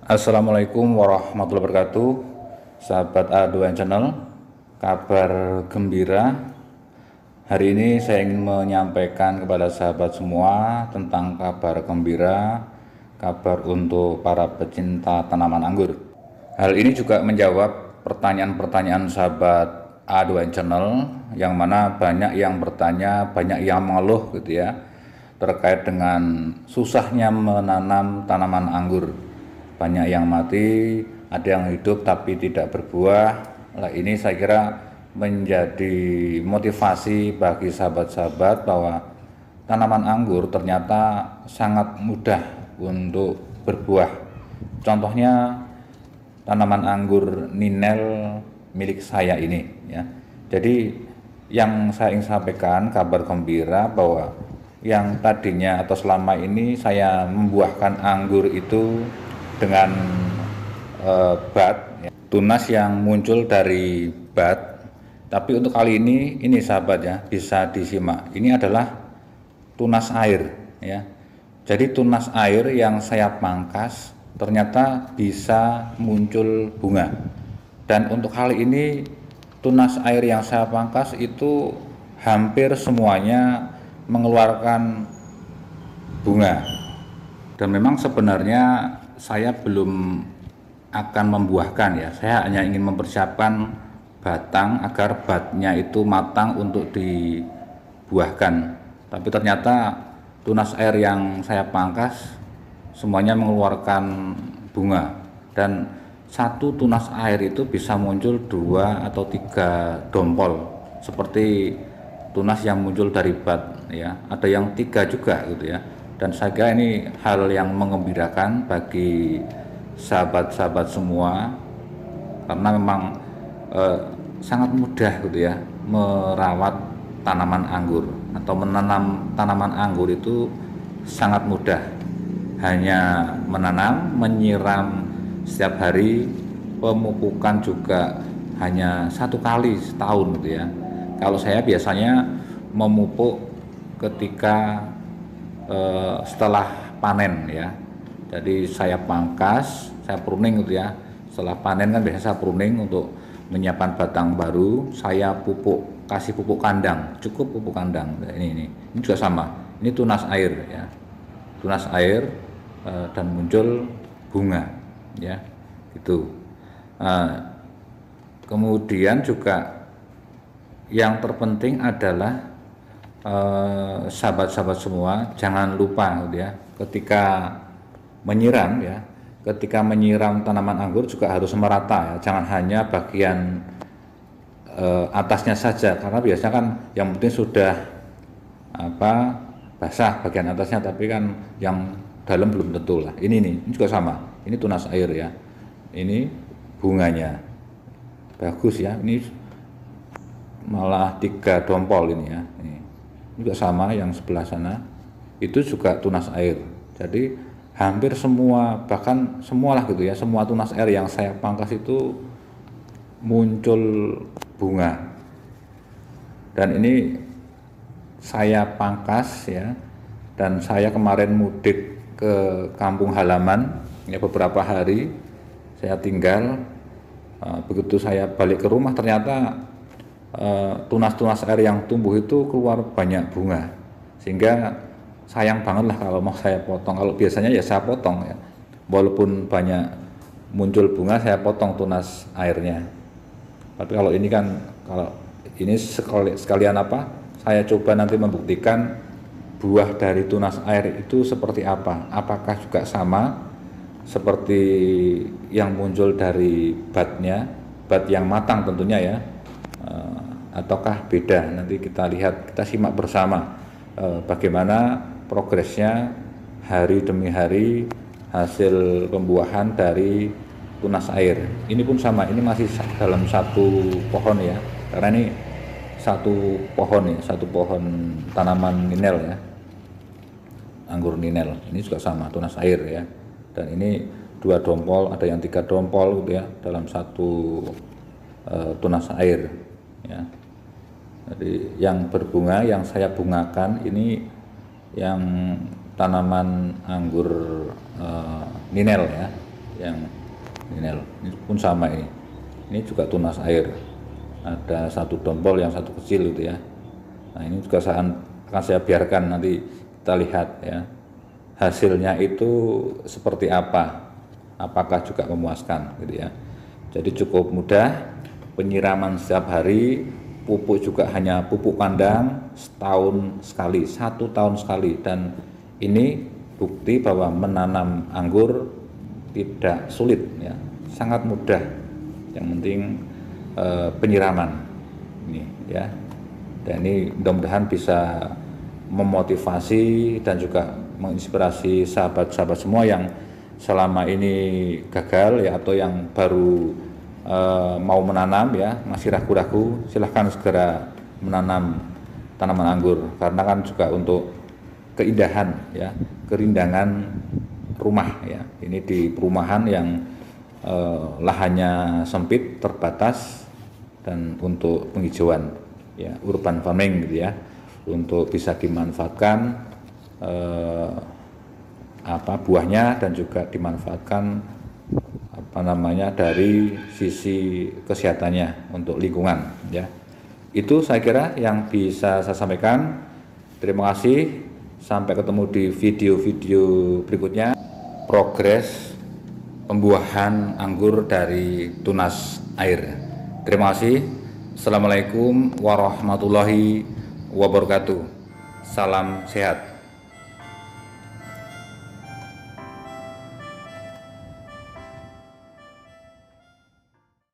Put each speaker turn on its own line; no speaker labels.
Assalamualaikum warahmatullahi wabarakatuh. Sahabat A2 Channel, kabar gembira. Hari ini saya ingin menyampaikan kepada sahabat semua tentang kabar gembira, kabar untuk para pecinta tanaman anggur. Hal ini juga menjawab pertanyaan-pertanyaan sahabat A2 Channel, yang mana banyak yang bertanya, banyak yang mengeluh gitu ya, terkait dengan susahnya menanam tanaman anggur. Banyak yang mati, ada yang hidup tapi tidak berbuah. Nah, ini saya kira menjadi motivasi bagi sahabat-sahabat bahwa tanaman anggur ternyata sangat mudah untuk berbuah. Contohnya tanaman anggur Ninel milik saya ini ya. Jadi yang saya ingin sampaikan kabar gembira bahwa yang tadinya atau selama ini saya membuahkan anggur itu dengan bat ya, tunas yang muncul dari bat. Tapi untuk kali ini sahabat ya, bisa disimak. Ini adalah tunas air ya. Jadi tunas air yang saya pangkas ternyata bisa muncul bunga. Dan untuk kali ini tunas air yang saya pangkas itu hampir semuanya mengeluarkan bunga. Dan memang sebenarnya saya belum akan membuahkan ya, saya hanya ingin mempersiapkan batang agar batnya itu matang untuk dibuahkan. Tapi ternyata tunas air yang saya pangkas semuanya mengeluarkan bunga, dan satu tunas air itu bisa muncul 2 atau 3 dompol seperti tunas yang muncul dari bat ya, ada yang 3 juga gitu ya. Dan saya kira ini hal yang mengembirakan bagi sahabat-sahabat semua, karena memang sangat mudah gitu ya merawat tanaman anggur atau menanam tanaman anggur itu sangat mudah. Hanya menanam, menyiram setiap hari, pemupukan juga hanya 1 kali setahun gitu ya. Kalau saya biasanya memupuk ketika setelah panen ya. Jadi saya pangkas, saya pruning gitu ya. Setelah panen kan biasa saya pruning untuk menyiapkan batang baru, saya pupuk, kasih pupuk kandang, cukup pupuk kandang. Nah, ini juga sama. Ini tunas air ya. Tunas air dan muncul bunga ya. Gitu. Kemudian juga yang terpenting adalah sahabat-sahabat semua jangan lupa gitu ya, ketika menyiram ya, ketika menyiram tanaman anggur juga harus merata ya, jangan hanya bagian atasnya saja, karena biasanya kan yang penting sudah basah bagian atasnya, tapi kan yang dalam belum tentu lah. Ini juga sama, ini tunas air ya, ini bunganya bagus ya, ini malah 3 dompol ini ya. Ini juga sama, yang sebelah sana itu juga tunas air. Jadi hampir semua, bahkan semualah gitu ya, semua tunas air yang saya pangkas itu muncul bunga. Dan ini saya pangkas ya, dan saya kemarin mudik ke kampung halaman ya, beberapa hari saya tinggal. Begitu saya balik ke rumah ternyata tunas-tunas air yang tumbuh itu keluar banyak bunga, sehingga sayang banget lah kalau mau saya potong. Kalau biasanya ya saya potong ya, walaupun banyak muncul bunga saya potong tunas airnya. Tapi kalau ini kan, kalau ini sekalian saya coba nanti membuktikan buah dari tunas air itu seperti apa, apakah juga sama seperti yang muncul dari batnya, bat yang matang tentunya ya, ataukah beda. Nanti kita lihat, kita simak bersama bagaimana progresnya hari demi hari hasil pembuahan dari tunas air. Ini pun sama, ini masih dalam 1 pohon ya, karena ini 1 pohon ya, 1 pohon tanaman Ninel ya, anggur Ninel. Ini juga sama, tunas air ya, dan ini 2 dompol, ada yang 3 dompol gitu ya, dalam 1 tunas air ya. Jadi yang berbunga, yang saya bungakan ini yang tanaman anggur Ninel ya, yang ini loh, ini pun sama ini juga tunas air, ada satu tombol yang satu kecil gitu ya. Nah ini juga akan saya biarkan nanti kita lihat ya hasilnya itu seperti apa, apakah juga memuaskan gitu ya. Jadi cukup mudah, penyiraman setiap hari, pupuk juga hanya pupuk kandang setahun sekali, 1 tahun sekali, dan ini bukti bahwa menanam anggur tidak sulit ya, sangat mudah. Yang penting penyiraman ini ya. Dan ini mudah-mudahan bisa memotivasi dan juga menginspirasi sahabat-sahabat semua yang selama ini gagal ya, atau yang baru mau menanam ya, masih ragu-ragu, silahkan segera menanam tanaman anggur, karena kan juga untuk keindahan ya, kerindangan rumah ya. Ini di perumahan yang lahannya sempit, terbatas, dan untuk penghijauan ya, urban farming gitu ya, untuk bisa dimanfaatkan buahnya, dan juga dimanfaatkan dari sisi kesehatannya untuk lingkungan ya. Itu saya kira yang bisa saya sampaikan. Terima kasih, sampai ketemu di video-video berikutnya. Progres pembuahan anggur dari tunas air. Terima kasih. Assalamualaikum warahmatullahi wabarakatuh. Salam sehat.